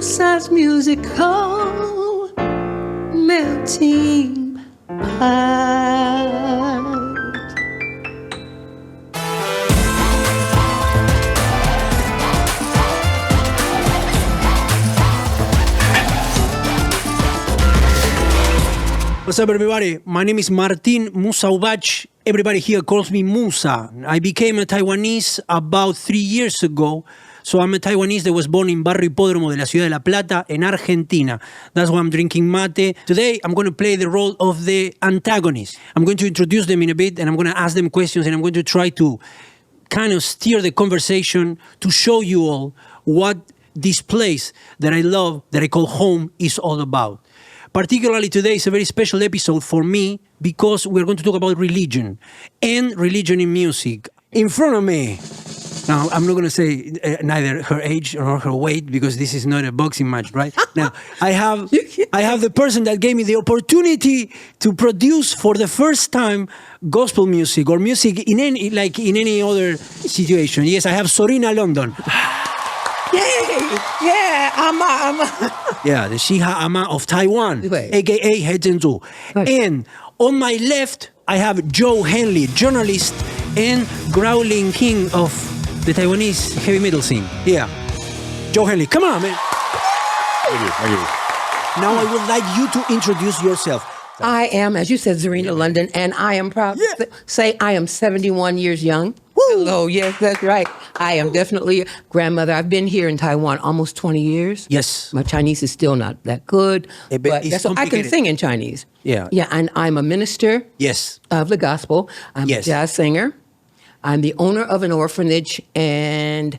Musa's musical melting pot. What's up, everybody? My name is Martin Musa. Everybody here calls me Musa. I became a Taiwanese about 3 years ago. So I'm a Taiwanese that was born in Barrio Hipódromo de la Ciudad de La Plata in Argentina. That's why I'm drinking mate. Today, I'm going to play the role of the antagonist. I'm going to introduce them in a bit, and I'm going to ask them questions, and I'm going to try to kind of steer the conversation to show you all what this place that I love, that I call home, is all about. Particularly today is a very special episode for me because we're going to talk about religion and religion in music. In front of me, now I'm not going to say neither her age nor her weight because this is not a boxing match, right? Now I have the person that gave me the opportunity to produce for the first time gospel music or music in any other situation. Yes, I have Zorina London. Yay! Yeah, Ama. Yeah, the Shiha Ama of Taiwan, Right. a.k.a. He Zhenzu. Right. And on my left, I have Joe Henley, journalist and growling king of the Taiwanese heavy metal scene. Yeah, Joe Henley, come on, man. Thank you. Now I would like you to introduce yourself. I am, as you said, Zorina London, and I am proud to say I am 71 years young. Woo! Hello, yes, that's right. I am definitely a grandmother. I've been here in Taiwan almost 20 years. Yes. My Chinese is still not that good, But but it's that's what I can complicated. sing in Chinese. Yeah. Yeah, and I'm a minister Yes. of the gospel. I'm Yes. a jazz singer. I'm the owner of an orphanage, and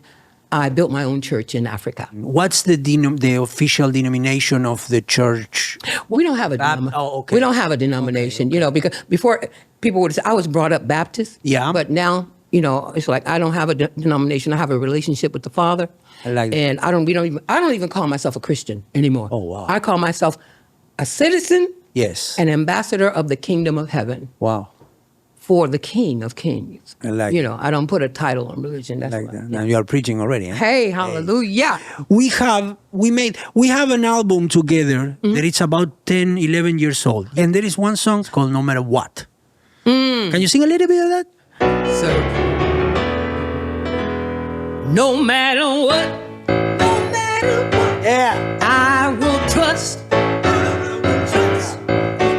I built my own church in Africa. What's the official denomination of the church? We don't have a okay. We don't have a denomination, you know, because before people would say I was brought up Baptist. Yeah. But now, you know, it's like I don't have a denomination. I have a relationship with the Father. I like that. And I don't even call myself a Christian anymore. Oh, wow. I call myself a citizen, Yes. an ambassador of the kingdom of heaven Wow. for the King of Kings. I like you that. know, I don't put a title on religion. That's Like what that. yeah. Now you are preaching already. Huh? Hey, hallelujah. We have an album together that it's about 10, 11 years old. And there is one song called No Matter What. Can you sing a little bit of that? So, no matter what, Yeah. I will trust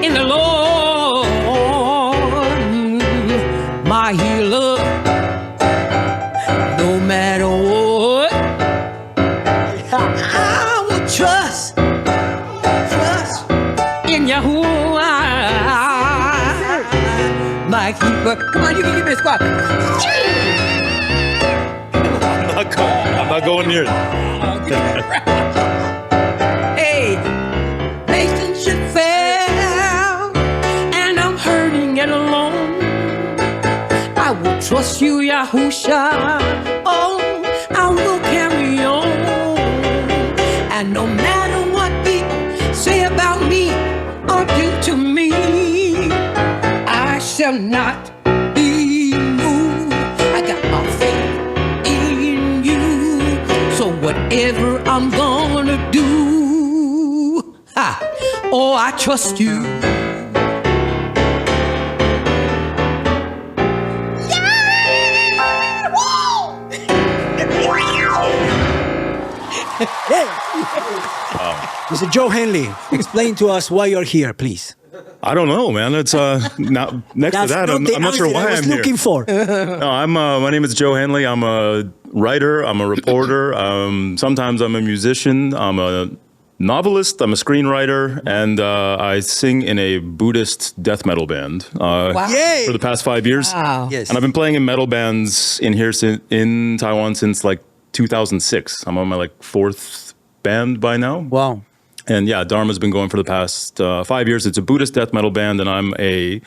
in the Lord, my healer. No matter what, I will trust in Yahuwah, my keeper. Come on, you can give me a squat. I'm not going near it. Hey, nation should fail, and I'm hurting and alone. I will trust you, Yahusha. Oh, I will carry on. And no matter what people say about me or do to me, I shall not be moved. I got my faith in you. So whatever I'm gonna do, oh, I trust you. Mr. Joe Henley, explain to us why you're here, please. I don't know, man. It's now next to that. I'm not sure why I'm here. looking for. No, my name is Joe Henley. I'm a writer. I'm a reporter. Sometimes I'm a musician. I'm a novelist. I'm a screenwriter, and I sing in a Buddhist death metal band Yay! for the past 5 years. Wow. Yes. And I've been playing in metal bands in Taiwan since like 2006. I'm on my fourth band by now. Wow. And yeah, Dharma's been going for the past 5 years. It's a Buddhist death metal band, and I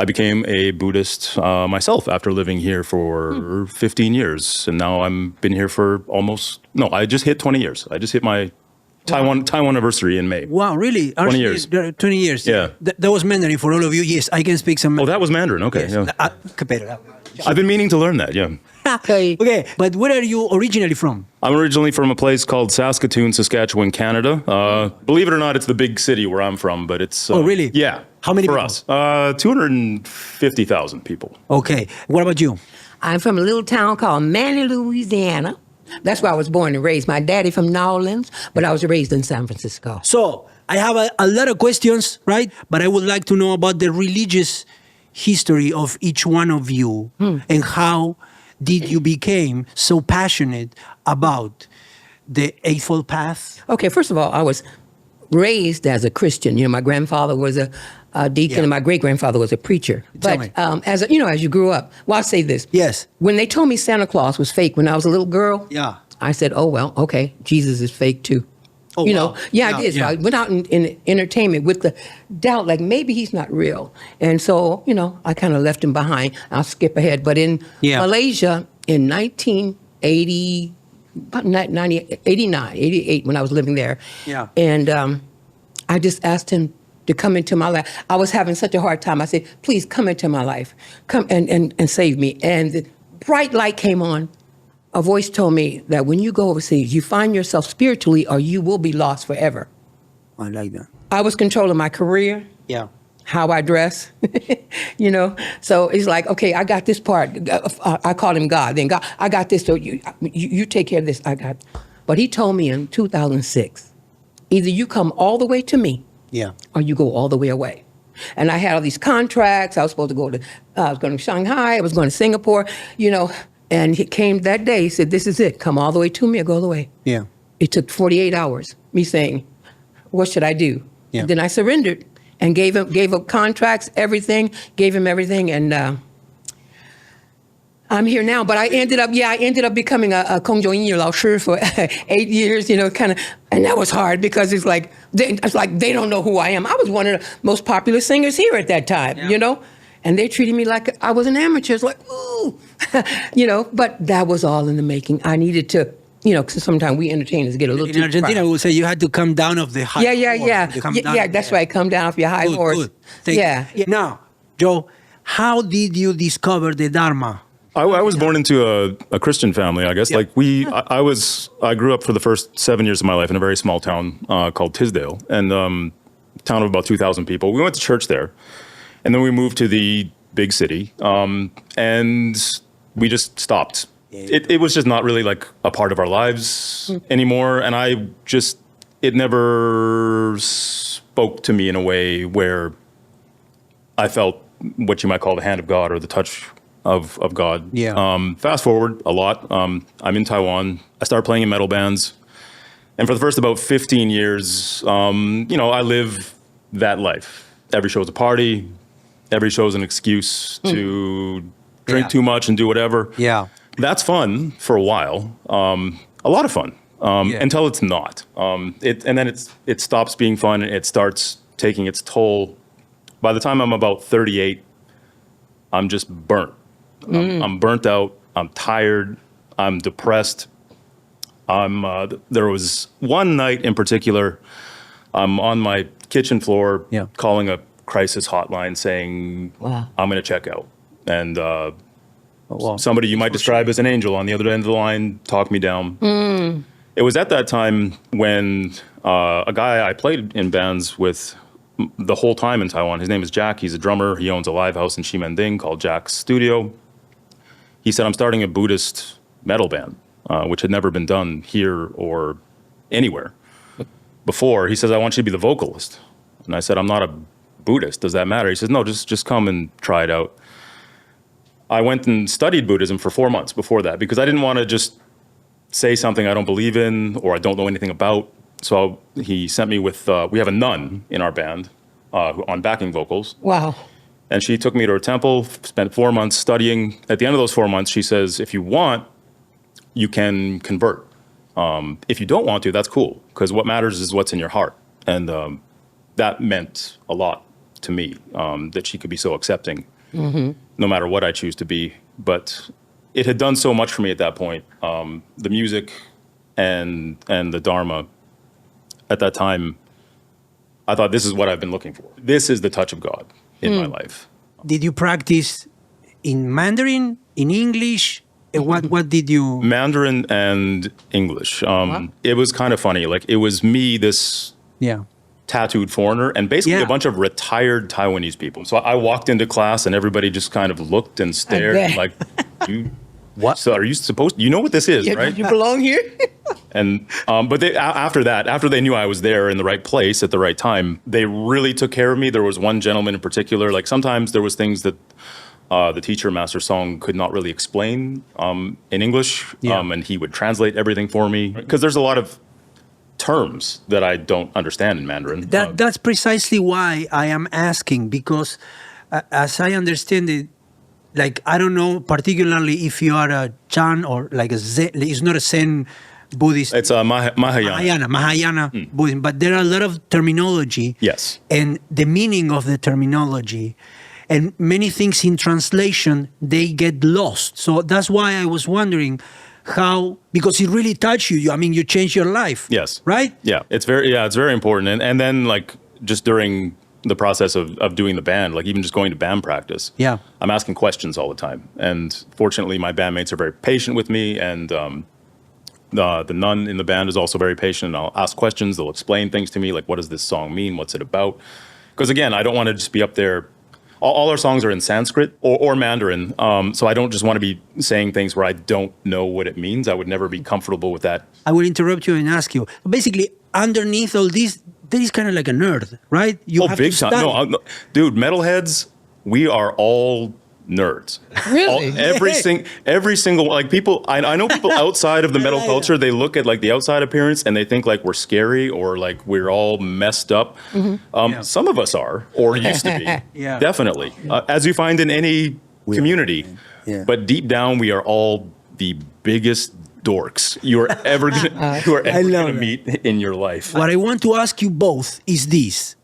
became a Buddhist myself after living here for 15 years. And now I've been here for I just hit 20 years. I just hit my Taiwan anniversary in May. Wow, really? 20 years. 20 years. Yeah. That was Mandarin for all of you. Yes, I can speak some Oh, Mandarin. that was Mandarin. Okay. Yes. Yeah. I've been meaning to learn that, yeah. Okay, but where are you originally from? I'm originally from a place called Saskatoon, Saskatchewan, Canada. Believe it or not, it's the big city where I'm from, but it's... Oh, really? Yeah. How many for people? us? 250,000 people. Okay, what about you? I'm from a little town called Manny, Louisiana. That's where I was born and raised. My daddy from New Orleans, but I was raised in San Francisco. So, I have a lot of questions, right? But I would like to know about the religious history of each one of you and how did you become so passionate about the Eightfold Path? Okay, first of all, I was raised as a Christian. You know, my grandfather was a deacon and my great-grandfather was a preacher. Tell But me. as you grew up, well, I'll say this. Yes. When they told me Santa Claus was fake when I was a little girl, Yeah. I said, oh, well, okay, Jesus is fake too. Oh, you wow. know, yeah, Yeah, I did. So yeah. I went out in entertainment with the doubt, like maybe he's not real. And so, I kind of left him behind. I'll skip ahead. But in Malaysia in 1980, about 89, 88, when I was living there. Yeah. And I just asked him to come into my life. I was having such a hard time. I said, please come into my life. Come and save me. And the bright light came on. A voice told me that when you go overseas, you find yourself spiritually or you will be lost forever. I like that. I was controlling my career, Yeah. how I dress, So it's like, okay, I got this part. I called him God. Then God, I got this. So you take care of this. But he told me in 2006, either you come all the way to me, Yeah. or you go all the way away. And I had all these contracts. I was supposed to go to, I was going to Shanghai. I was going to Singapore, And he came that day. He said, this is it. Come all the way to me or go all the way. Yeah. It took 48 hours, me saying, what should I do? Yeah. Then I surrendered and gave up contracts, everything, gave him everything. And I'm here now. But I ended up becoming a 空中英语老师 for 8 years, kind of. And that was hard because it's like they don't know who I am. I was one of the most popular singers here at that time, And they treated me like I was an amateur. It's like, ooh, but that was all in the making. I needed to, because sometimes we entertainers get a little In too Argentina, proud. we would say you had to come down off the high horse. To come down. Yeah, that's right. Come down off your high horse. Good. Thank you. Now, Joe, how did you discover the Dharma? I was born into a Christian family, I guess. Yeah. Like I grew up for the first 7 years of my life in a very small town called Tisdale, and town of about 2,000 people. We went to church there, and then we moved to the big city, and we just stopped. It was just not really like a part of our lives anymore, and it never spoke to me in a way where I felt what you might call the hand of God or the touch of God. Yeah. Fast forward a lot. I'm in Taiwan. I started playing in metal bands. And for the first about 15 years, I live that life. Every show's a party. Every show's an excuse to drink too much and do whatever. Yeah. That's fun for a while. A lot of fun. Until it's not. And then it stops being fun. It starts taking its toll. By the time I'm about 38, I'm just burnt. I'm burnt out. I'm tired. I'm depressed. There was one night in particular, I'm on my kitchen floor calling a crisis hotline saying, I'm going to check out. And somebody you might describe as an angel on the other end of the line talked me down. It was at that time when a guy I played in bands with the whole time in Taiwan, his name is Jack. He's a drummer. He owns a live house in Ximending called Jack's Studio. He said, I'm starting a Buddhist metal band, which had never been done here or anywhere before. He says, I want you to be the vocalist. And I said, I'm not a Buddhist. Does that matter? He says, no, just come and try it out. I went and studied Buddhism for 4 months before that because I didn't want to just say something I don't believe in or I don't know anything about. So he sent me with, we have a nun in our band on backing vocals. Wow. And she took me to her temple, spent 4 months studying. At the end of those 4 months, she says, if you want, you can convert. If you don't want to, that's cool, because what matters is what's in your heart. And that meant a lot to me, that she could be so accepting, no matter what I choose to be. But it had done so much for me at that point. The music and the Dharma, at that time, I thought, this is what I've been looking for. This is the touch of God in my life. Did you practice in Mandarin, in English? What did you? Mandarin and English. It was kind of funny. Like, it was me, this Yeah. tattooed foreigner, and basically Yeah. a bunch of retired Taiwanese people. So I walked into class and everybody just kind of looked and stared bet. like, what? So are you supposed, you know what this is, right? You belong here? And but after that, after they knew I was there in the right place at the right time, they really took care of me. There was one gentleman in particular. Like, sometimes there was things that the teacher, Master Song, could not really explain in English, and he would translate everything for me, because there's a lot of terms that I don't understand in Mandarin. That's precisely why I am asking, because as I understand it, like, I don't know particularly if you are a Chan or like a Zen, it's not a Zen Buddhist. It's Mahayana. Mahayana Buddhism, but there are a lot of terminology. Yes. And the meaning of the terminology. And many things in translation, they get lost. So that's why I was wondering how, because it really touched you. I mean, you changed your life. Yes. Right? Yeah, it's very important. And then, like, just during the process of doing the band, like, even just going to band practice, I'm asking questions all the time. And fortunately, my bandmates are very patient with me, and the nun in the band is also very patient. And I'll ask questions. They'll explain things to me, like, what does this song mean? What's it about? Because, again, I don't want to just be up there. All our songs are in Sanskrit or Mandarin, so I don't just want to be saying things where I don't know what it means. I would never be comfortable with that. I will interrupt you and ask you. Basically, underneath all this, there is kind of like a nerd, right? You have big to time. study. No, dude, metalheads, we are all nerds. Really? Every single, like, people, I know people outside of the metal culture, they look at, like, the outside appearance and they think, like, we're scary or, like, we're all messed up. Some of us are, or used to be. Definitely. As you find in any community. But deep down, we are all the biggest dorks you are ever gonna meet in your life. What I want to ask you both is this.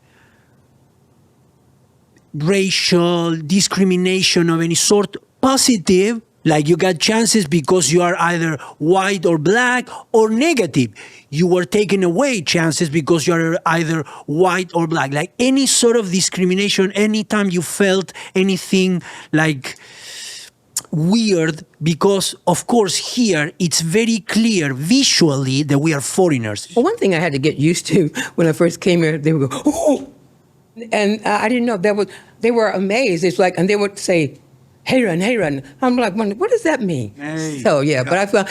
Racial discrimination of any sort, positive, like you got chances because you are either white or black, or negative, you were taking away chances because you are either white or black. Like, any sort of discrimination, anytime you felt anything like weird, because of course here it's very clear visually that we are foreigners. Well, one thing I had to get used to when I first came here, they would go, oh! And I didn't know, they were amazed. It's like, and they would say, hey run. I'm like, what does that mean? Hey. So, but I felt,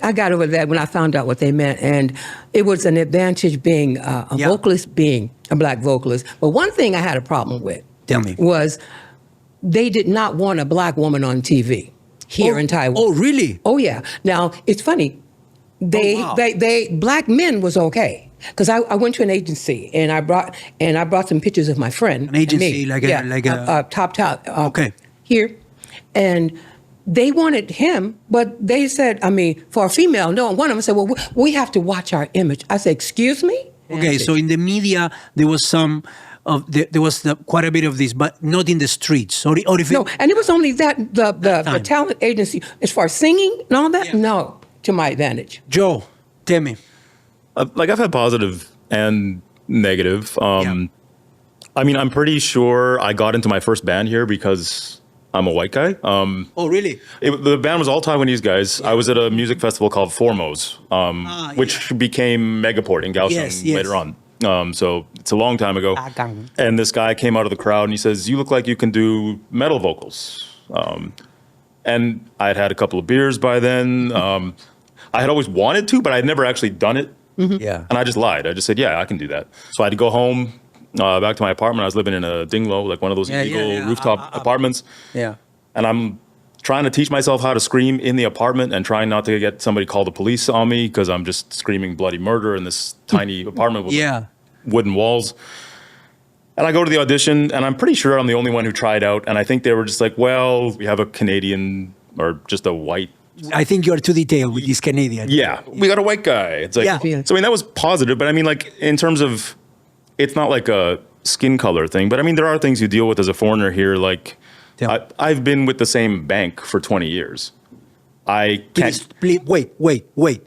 I got over that when I found out what they meant. And it was an advantage being a vocalist, being a black vocalist. But one thing I had a problem with was they did not want a black woman on TV here in Taiwan. Oh, really? Oh, yeah. Now, it's funny. They black men was okay. Because I went to an agency and I brought some pictures of my friend. An agency, like a top. Okay. Here, and they wanted him, but they said, for a female, no. One of them said, well, we have to watch our image. I said, excuse me. Okay, so in the media there was quite a bit of this, but not in the streets. Or if no, and it was only that the talent agency, as far as singing and all that, no, to my advantage. Joe, tell me. Like, I've had positive and negative. I'm pretty sure I got into my first band here because I'm a white guy. Oh, really? The band was all Taiwanese guys. I was at a music festival called Formos, which became Megaport in Kaohsiung later on. So it's a long time ago. And this guy came out of the crowd and he says, you look like you can do metal vocals. And I had a couple of beers by then. I had always wanted to, but I had never actually done it. Yeah. And I just lied. I just said, yeah, I can do that. So I had to go home, back to my apartment. I was living in a dinglo, like one of those illegal rooftop apartments. Yeah. And I'm trying to teach myself how to scream in the apartment and trying not to get somebody call the police on me because I'm just screaming bloody murder in this tiny apartment with wooden walls. And I go to the audition, and I'm pretty sure I'm the only one who tried out. And I think they were just like, well, we have a Canadian or just a white. I think you're too detailed with this Canadian. Yeah, we got a white guy. It's like, so that was positive. But like, in terms of, it's not like a skin color thing. But there are things you deal with as a foreigner here. Like, I've been with the same bank for 20 years. I can't. Please, wait.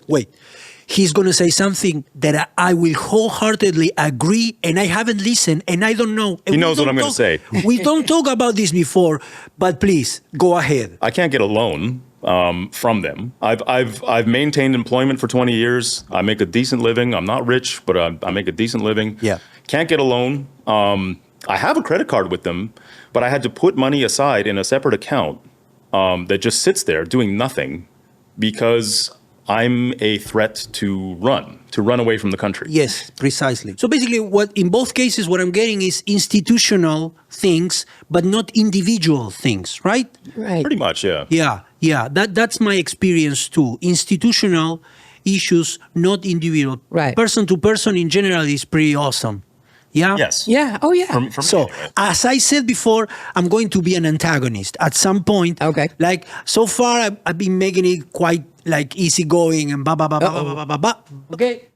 he's going to say something that I will wholeheartedly agree, and I haven't listened, and I don't know. He knows what I'm going to say. We don't talk about this before, but please, go ahead. I can't get a loan from them. I've maintained employment for 20 years. I make a decent living. I'm not rich, but I make a decent living. Yeah. Can't get a loan. I have a credit card with them, but I had to put money aside in a separate account that just sits there doing nothing because I'm a threat to run away from the country. Yes, precisely. So basically, in both cases, what I'm getting is institutional things, but not individual things, right? Right. Pretty much, yeah. Yeah. That's my experience too. Institutional issues, not individual. Right. Person to person in general is pretty awesome. Yeah? Yes. Yeah. Oh, yeah. For So, me, anyway. as I said before, I'm going to be an antagonist at some point. Okay. Like, so far, I've been making it quite, like, easygoing and ba ba ba ba ba ba ba ba. Okay?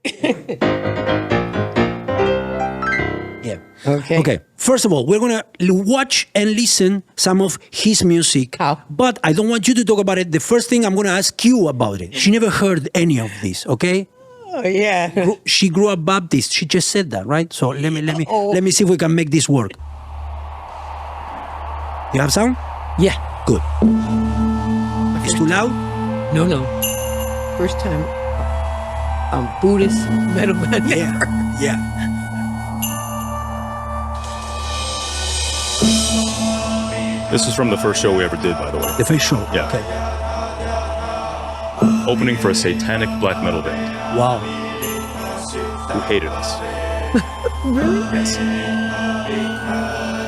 Yeah. Okay. Okay. First of all, we're going to watch and listen some of his music. How? But I don't want you to talk about it. The first thing I'm going to ask you about it. She never heard any of this, okay? Oh, yeah. She grew up Baptist. She just said that, right? So let me see if we can make this work. You have sound? Yeah. Good. It's too loud? No. First time Buddhist metal band. Yeah. This is from the first show we ever did, by the way. The first show. Yeah. Okay. Opening for a satanic black metal band Wow. who hated us. Really? Yes.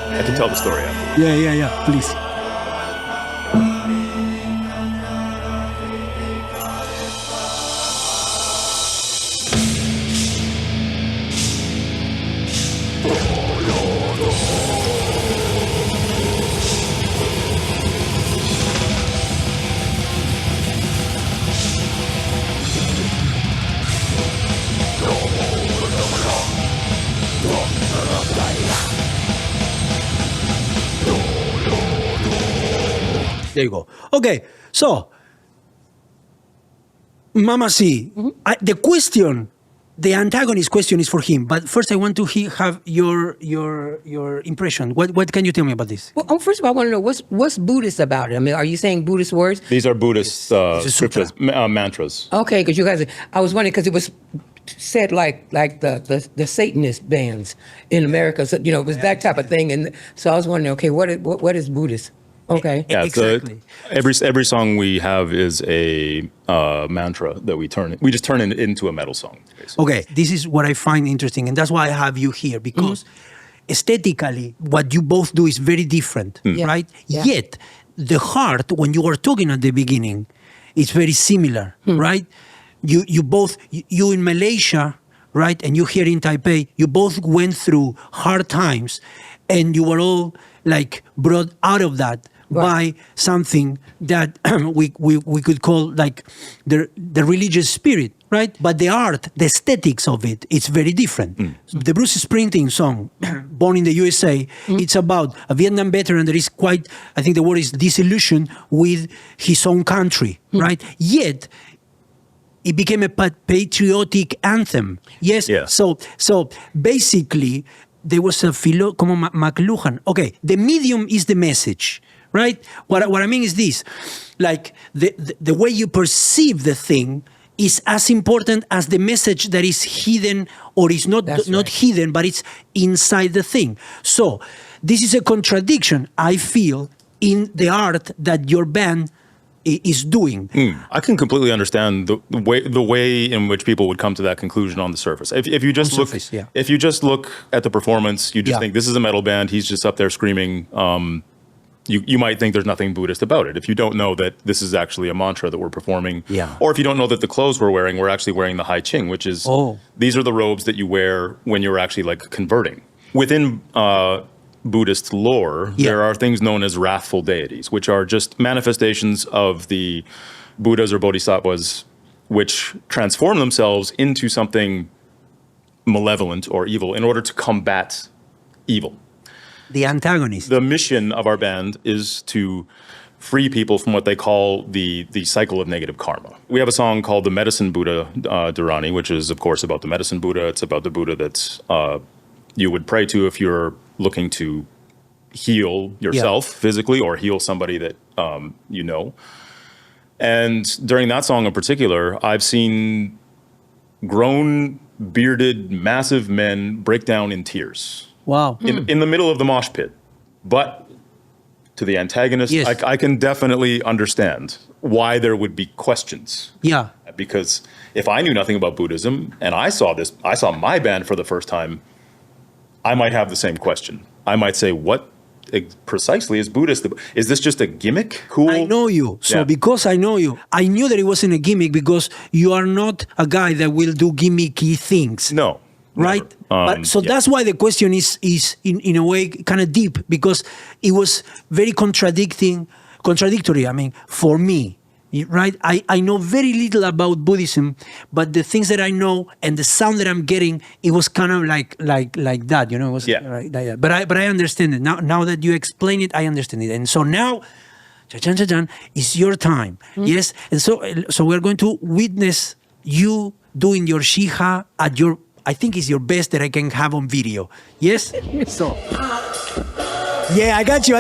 I can tell the story after. Yeah. Please. There you go. Okay, so Mama C, the antagonist question is for him. But first, I want to have your impression. What can you tell me about this? Well, first of all, I want to know what's Buddhist about it. I mean, are you saying Buddhist words? These are Buddhist a scriptures, mantras. Okay, because you guys, I was wondering because it was said like the Satanist bands in America. So it was that type of thing, and so I was wondering, okay, what is Buddhist? Okay. Yeah, Exactly. Every song we have is a mantra that we just turn it into a metal song, basically. Okay, this is what I find interesting, and that's why I have you here, because aesthetically, what you both do is very different, right? Yeah. Yet, the heart, when you were talking at the beginning, is very similar, right? You both, you in Malaysia, right, and you here in Taipei, you both went through hard times, and you were all like brought out of that by something that we could call like the religious spirit, right? But the art, the aesthetics of it, it's very different. The Bruce Springsteen song, Born in the USA, it's about a Vietnam veteran that is quite, I think the word is disillusioned with his own country, right? Yet, it became a patriotic anthem. Yes. Yeah. So basically, there was a como McLuhan. Okay, the medium is the message, right? What I mean is this, like the way you perceive the thing is as important as the message that is hidden or is not right. hidden, but it's inside the thing. So this is a contradiction, I feel, in the art that your band is doing. I can completely understand the way in which people would come to that conclusion on the surface. If you just if you just look at the performance, you just think this is a metal band. He's just up there screaming. You might think there's nothing Buddhist about it if you don't know that this is actually a mantra that we're performing. Yeah. Or if you don't know that the clothes we're actually wearing the Hai Ching, which is these are the robes that you wear when you're actually like converting. Within Buddhist lore, there are things known as wrathful deities, which are just manifestations of the Buddhas or Bodhisattvas, which transform themselves into something malevolent or evil in order to combat evil. The antagonist. The mission of our band is to free people from what they call the cycle of negative karma. We have a song called The Medicine Buddha, Dharani, which is, of course, about the medicine Buddha. It's about the Buddha that's you would pray to if you're looking to heal yourself physically or heal somebody that you know. And during that song in particular, I've seen grown, bearded, massive men break down in tears. Wow. In the middle of the mosh pit. But to the antagonist, Yes. I can definitely understand why there would be questions. Yeah. Because if I knew nothing about Buddhism and I saw my band for the first time, I might have the same question. I might say, what precisely is Buddhist? Is this just a gimmick? Cool. I know you. So Yeah. because I know you, I knew that it wasn't a gimmick because you are not a guy that will do gimmicky things. No. Right? Never. So that's why the question is in a way kind of deep, because it was very contradictory, I mean, for me. Right? I know very little about Buddhism, but the things that I know and the sound that I'm getting, it was kind of like that, you know, it was right, like that. But I understand it. Now that you explain it, I understand it. And so now, cha-chan, it's your time. Yes? And so we're going to witness you doing your shiha at your, I think it's your best that I can have on video. Yes? So, yeah, I got you.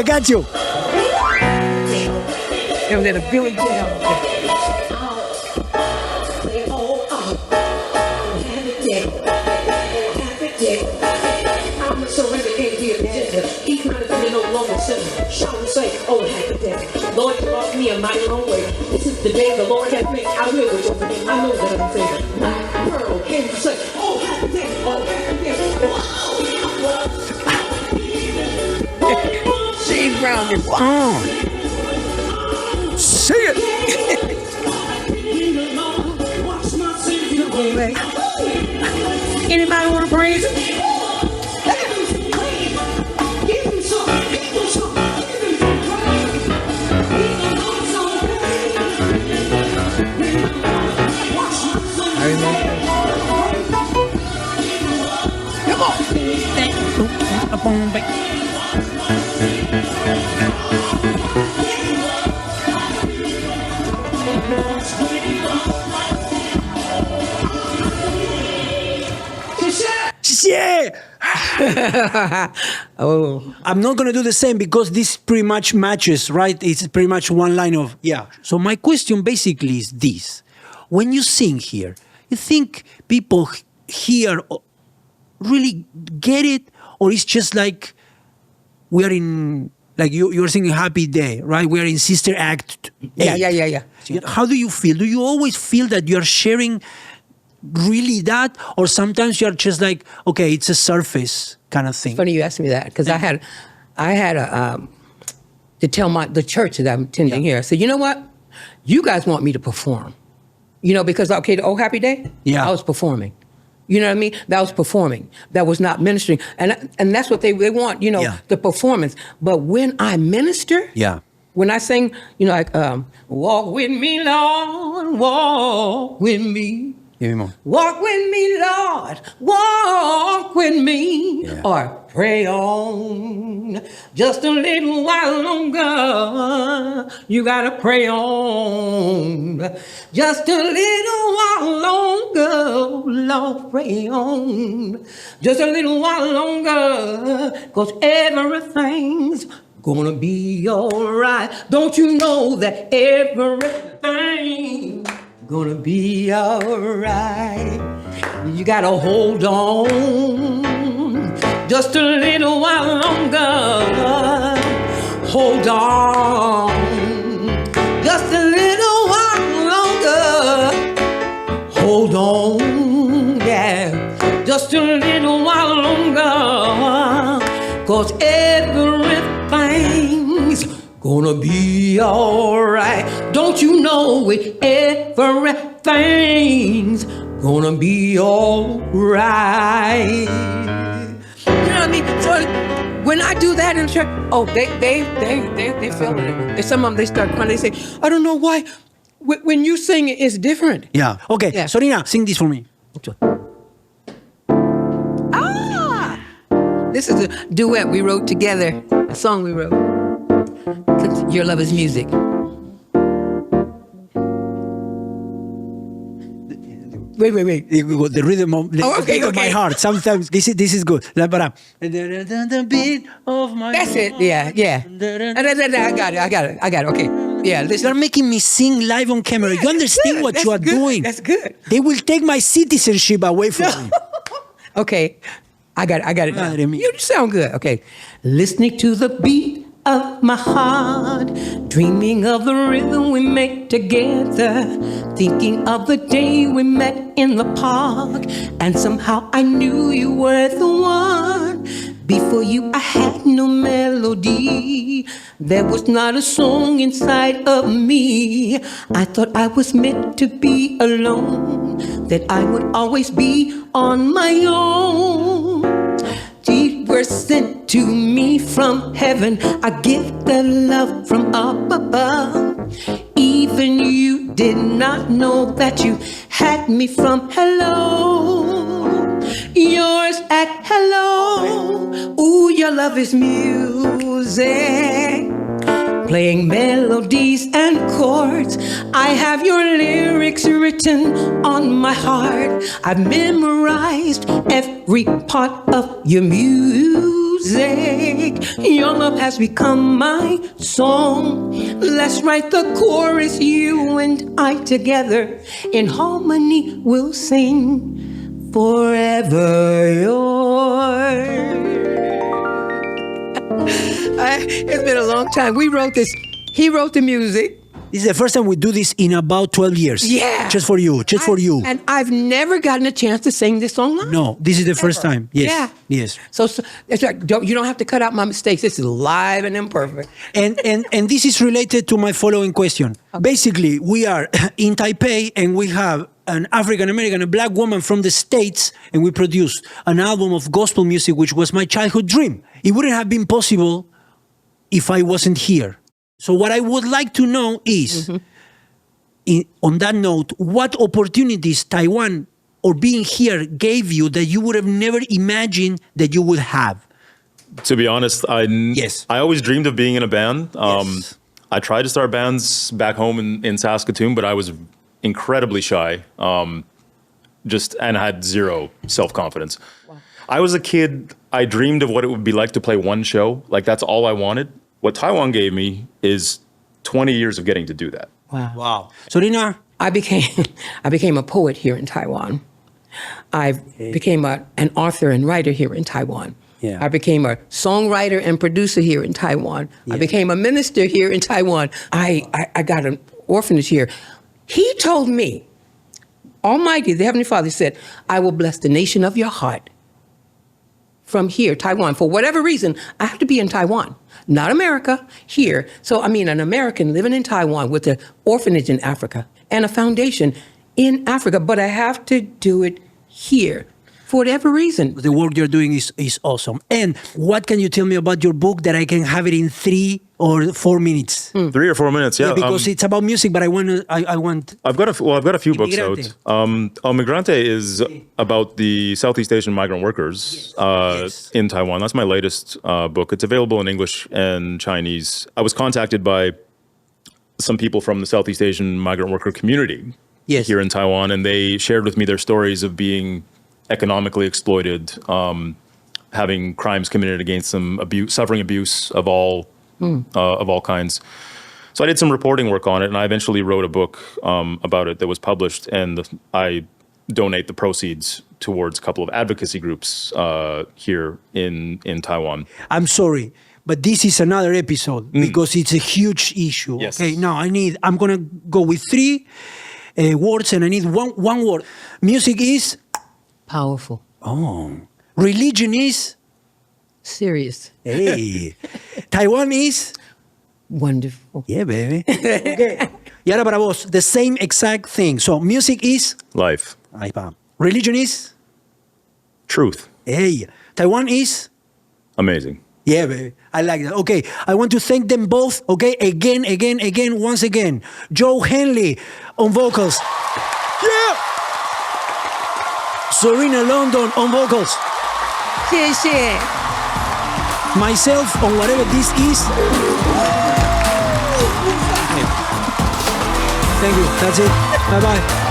It was at a Billy Jam. I'm surrender can't be a agenda. He kind of been no longer sinner. Shout and say, oh, happy day. Lord, you brought me a mighty long way. This is the day the Lord has made. I will rejoice again. I know that I'm favored. My pearl came to say, oh, happy day. Oh, happy day. Shane Brown is say it. Anybody want to praise him? I remember. Come on. Yeah. Oh, I'm not going to do the same because this pretty much matches, right? It's pretty much one line of, yeah. So my question basically is this. When you sing here, you think people here really get it? Or it's just like we are in, like you're singing Happy Day, right? We are in Sister Act 8. yeah. How do you feel? Do you always feel that you're sharing really that, or sometimes you're just like, okay, it's a surface kind of thing? Funny you asked me that because I had to tell the church that I'm attending here. I said, you know what? You guys want me to perform, you know, because okay, the Oh Happy Day, I was performing. You know what I mean? That was performing. That was not ministering, and that's what they want, you know, the performance. But when I minister, when I sing, you know, like walk with me, Lord, walk with me. Walk with me, Lord, walk with me, or pray on just a little while longer. You gotta pray on just a little while longer, Lord, pray on just a little while longer, 'cause everything's gonna be all right. Don't you know that everything gonna be alright? You gotta hold on just a little while longer. Hold on just a little while longer. Hold on, yeah, just a little while longer. 'Cause everything's gonna be alright. Don't you know it? Everything's gonna be alright. You know what I mean? So when I do that in church, oh, they feel it. Some of them, they start crying. They say, I don't know why. When you sing, it's different. Yeah. Okay. Yeah. Zorina, sing this for me. This is a duet we wrote together. A song we wrote. Your Love is Music. Wait. The rhythm of, okay. my heart. Sometimes this is good. The beat of my That's it. Yeah. I got it. Okay. Yeah. Listen. You're making me sing live on camera. You understand good. what That's you are good. doing? That's good. They will take my citizenship away from me. Okay. I got it. Madre mía. You sound good. Okay. Listening to the beat of my heart, dreaming of the rhythm we make together, thinking of the day we met in the park, and somehow I knew you were the one. Before you, I had no melody. There was not a song inside of me. I thought I was meant to be alone, that I would always be on my own. Deeds were sent to me from heaven, a gift of love from up above. Even you did not know that you had me from hello. Yours at hello. Ooh, your love is music, playing melodies and chords. I have your lyrics written on my heart. I've memorized every part of your music. Your love has become my song. Let's write the chorus, you and I together. In harmony we'll sing, forever yours. It's been a long time. We wrote this. He wrote the music. This is the first time we do this in about 12 years. Yeah. Just for you. And I've never gotten a chance to sing this song live. No, this is the first time. Yes. Yeah. Yes. So that's right. You don't have to cut out my mistakes. This is live and imperfect. And this is related to my following question. Okay. Basically, we are in Taipei and we have an African American, a black woman from the States, and we produced an album of gospel music, which was my childhood dream. It wouldn't have been possible if I wasn't here. So what I would like to know is, on that note, what opportunities Taiwan or being here gave you that you would have never imagined that you would have? To be honest, I always dreamed of being in a band. Yes. I tried to start bands back home in Saskatoon, but I was incredibly shy, and had zero self-confidence. Wow. I was a kid, I dreamed of what it would be like to play one show. Like, that's all I wanted. What Taiwan gave me is 20 years of getting to do that. Wow. Zorina? I became a poet here in Taiwan. I became an author and writer here in Taiwan. Yeah. I became a songwriter and producer here in Taiwan. Yeah. I became a minister here in Taiwan. I got an orphanage here. He told me, Almighty, the Heavenly Father said, I will bless the nation of your heart. From here, Taiwan, for whatever reason, I have to be in Taiwan, not America, here. So, an American living in Taiwan with an orphanage in Africa and a foundation in Africa, but I have to do it here for whatever reason. The work you're doing is awesome. And what can you tell me about your book that I can have it in 3 or 4 minutes? 3 or 4 minutes, yeah. Because it's about music, but I want. I've got a few books out. El Migrante is about the Southeast Asian migrant workers in Taiwan. That's my latest book. It's available in English and Chinese. I was contacted by some people from the Southeast Asian migrant worker community here in Taiwan, and they shared with me their stories of being economically exploited, having crimes committed against them, suffering abuse of all kinds. So I did some reporting work on it, and I eventually wrote a book about it that was published, and I donate the proceeds towards a couple of advocacy groups here in Taiwan. I'm sorry, but this is another episode because it's a huge issue. Yes. Okay, now I'm gonna go with 3 words, and I need one word. Music is powerful. Oh. Religion is serious. Hey. Taiwan is wonderful. Yeah, baby. Okay. Y ahora para vos, the same exact thing. So music is life. Ahí va. Religion is truth. Hey. Taiwan is amazing. Yeah, baby. I like that. Okay. I want to thank them both. Okay. Again, once again. Joe Henley on vocals. Yeah. Zorina London on vocals. 谢谢. Myself on whatever this is. Thank you. That's it. Bye-bye.